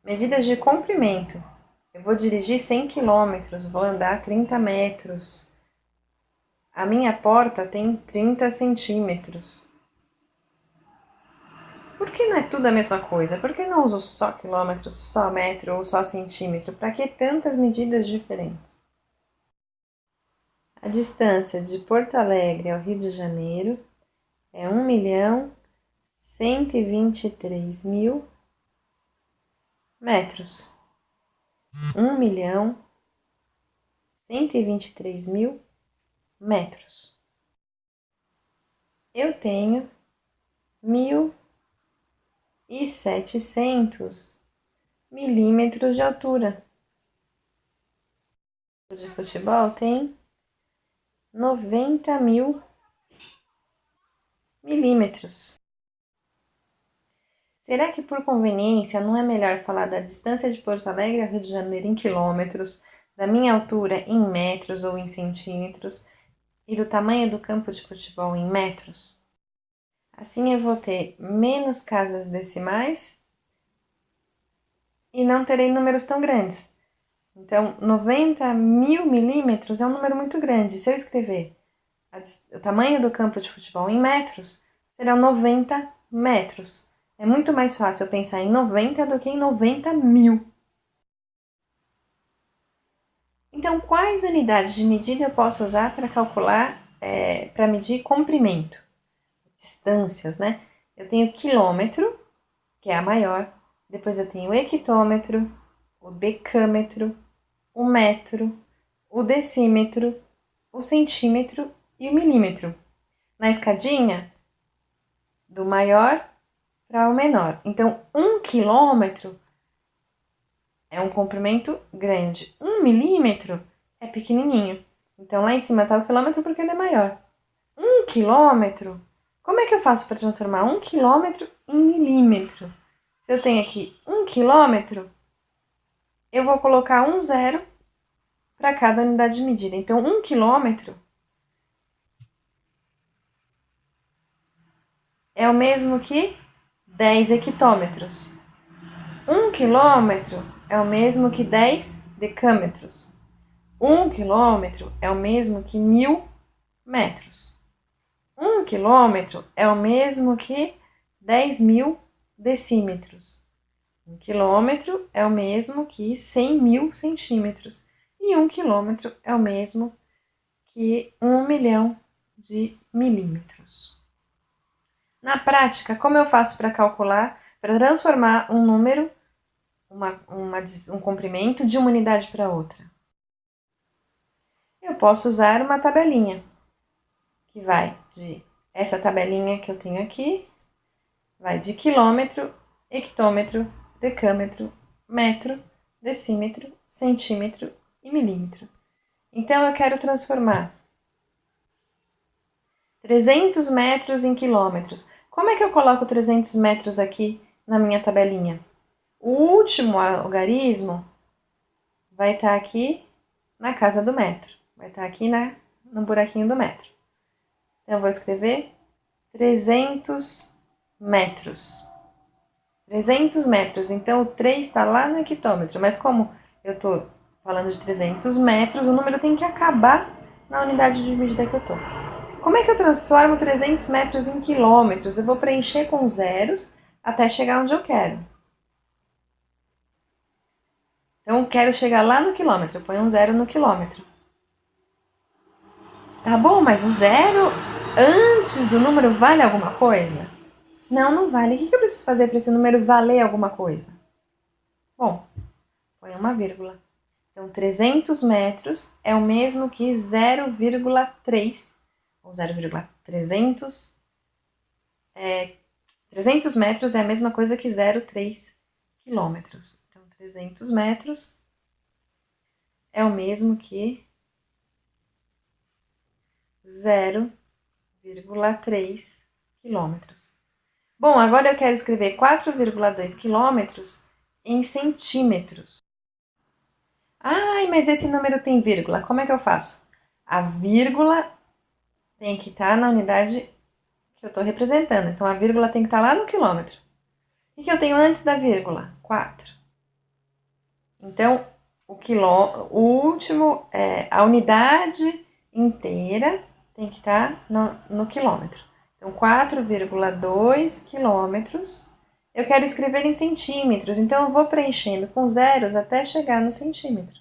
Medidas de comprimento. Eu vou dirigir 100 quilômetros, vou andar 30 metros. A minha porta tem 30 centímetros. Por que não é tudo a mesma coisa? Por que não uso só quilômetro, só metro ou só centímetro? Para que tantas medidas diferentes? A distância de Porto Alegre ao Rio de Janeiro é 1.123.000 metros. 1.123.000 metros. Eu tenho 1.700 milímetros de altura. O de futebol tem 90.000 milímetros. Será que por conveniência não é melhor falar da distância de Porto Alegre ao Rio de Janeiro em quilômetros, da minha altura em metros ou em centímetros e do tamanho do campo de futebol em metros? Assim eu vou ter menos casas decimais e não terei números tão grandes. Então, 90.000 milímetros é um número muito grande. Se eu escrever o tamanho do campo de futebol em metros, serão 90 metros. É muito mais fácil eu pensar em 90 do que em 90.000. Então, quais unidades de medida eu posso usar para calcular, para medir comprimento? Distâncias, né? Eu tenho quilômetro, que é a maior. Depois eu tenho o hectômetro, o decâmetro, o metro, o decímetro, o centímetro e o milímetro. Na escadinha, do maior para o menor. Então, 1 quilômetro é um comprimento grande. 1 milímetro é pequenininho. Então, lá em cima está o quilômetro porque ele é maior. 1 quilômetro, como é que eu faço para transformar 1 quilômetro em milímetro? Se eu tenho aqui 1 quilômetro, eu vou colocar um zero para cada unidade de medida. Então, 1 quilômetro é o mesmo que 10 hectômetros. 1 quilômetro é o mesmo que 10 decâmetros. 1 quilômetro é o mesmo que 1.000 metros. 1 quilômetro é o mesmo que 10.000 decímetros. 1 quilômetro é o mesmo que 100.000 centímetros. E 1 quilômetro é o mesmo que 1 milhão de milímetros. Na prática, como eu faço para calcular, para transformar um número, um comprimento de uma unidade para outra? Eu posso usar uma tabelinha, que vai de essa tabelinha que eu tenho aqui, vai de quilômetro, hectômetro, decâmetro, metro, decímetro, centímetro e milímetro. Então eu quero transformar 300 metros em quilômetros. Como é que eu coloco 300 metros aqui na minha tabelinha? O último algarismo vai estar aqui na casa do metro, vai estar aqui no buraquinho do metro. Então eu vou escrever 300 metros. 300 metros, então o 3 está lá no hectômetro, mas como eu estou falando de 300 metros, o número tem que acabar na unidade de medida que eu estou. Como é que eu transformo 300 metros em quilômetros? Eu vou preencher com zeros até chegar onde eu quero. Então, eu quero chegar lá no quilômetro, eu ponho um zero no quilômetro. Tá bom, mas o zero antes do número vale alguma coisa? Não, não vale. O que eu preciso fazer para esse número valer alguma coisa? Bom, põe uma vírgula. Então, 300 metros é o mesmo que 0,3, ou 0,300. 300 metros é a mesma coisa que 0,3 quilômetros. Então, 300 metros é o mesmo que 0,3 quilômetros. Bom, agora eu quero escrever 4,2 quilômetros em centímetros. Ai, mas esse número tem vírgula. Como é que eu faço? A vírgula tem que estar na unidade que eu estou representando. Então, a vírgula tem que estar lá no quilômetro. O que eu tenho antes da vírgula? 4. Então, a unidade inteira tem que estar no quilômetro. Então, 4,2 quilômetros. Eu quero escrever em centímetros, então eu vou preenchendo com zeros até chegar no centímetro.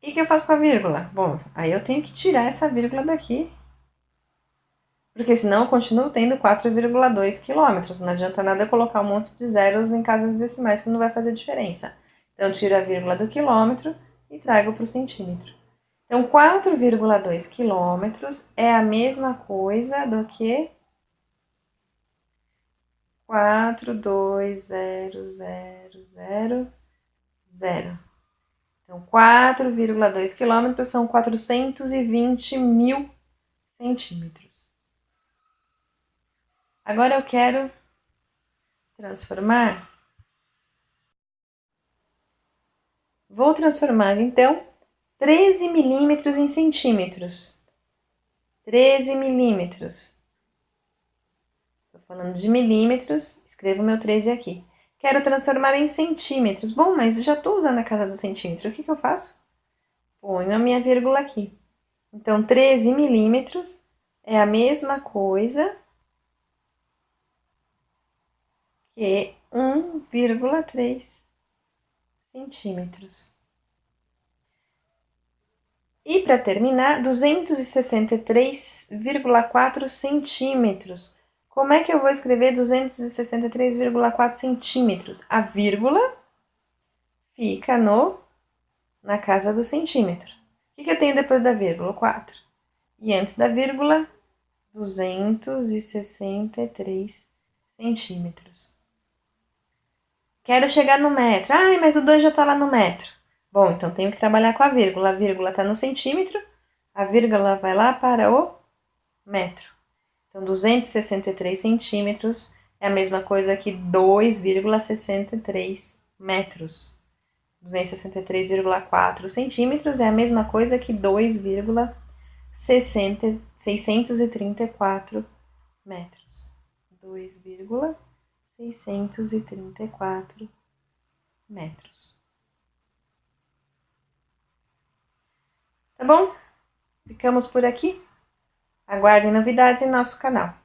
E o que eu faço com a vírgula? Bom, aí eu tenho que tirar essa vírgula daqui, porque senão eu continuo tendo 4,2 quilômetros. Não adianta nada eu colocar um monte de zeros em casas decimais que não vai fazer diferença. Então, eu tiro a vírgula do quilômetro e trago para o centímetro. Então, 4,2 quilômetros é a mesma coisa do que 4,2000. Então, 4,2 quilômetros são 420 mil centímetros. Agora eu quero transformar. Vou transformar, então, 13 milímetros em centímetros. 13 milímetros. Estou falando de milímetros, escrevo meu 13 aqui. Quero transformar em centímetros. Bom, mas já estou usando a casa do centímetro. O que eu faço? Ponho a minha vírgula aqui. Então, 13 milímetros é a mesma coisa que 1,3 centímetros. E para terminar, 263,4 centímetros. Como é que eu vou escrever 263,4 centímetros? A vírgula fica na casa do centímetro. O que eu tenho depois da vírgula? 4. E antes da vírgula, 263 centímetros. Quero chegar no metro. Ai, mas o 2 já está lá no metro. Bom, então tenho que trabalhar com a vírgula. A vírgula está no centímetro, a vírgula vai lá para o metro. Então, 263 centímetros é a mesma coisa que 2,63 metros. 263,4 centímetros é a mesma coisa que 2,634 metros. 2,634 metros. Tá bom? Ficamos por aqui. Aguardem novidades em nosso canal.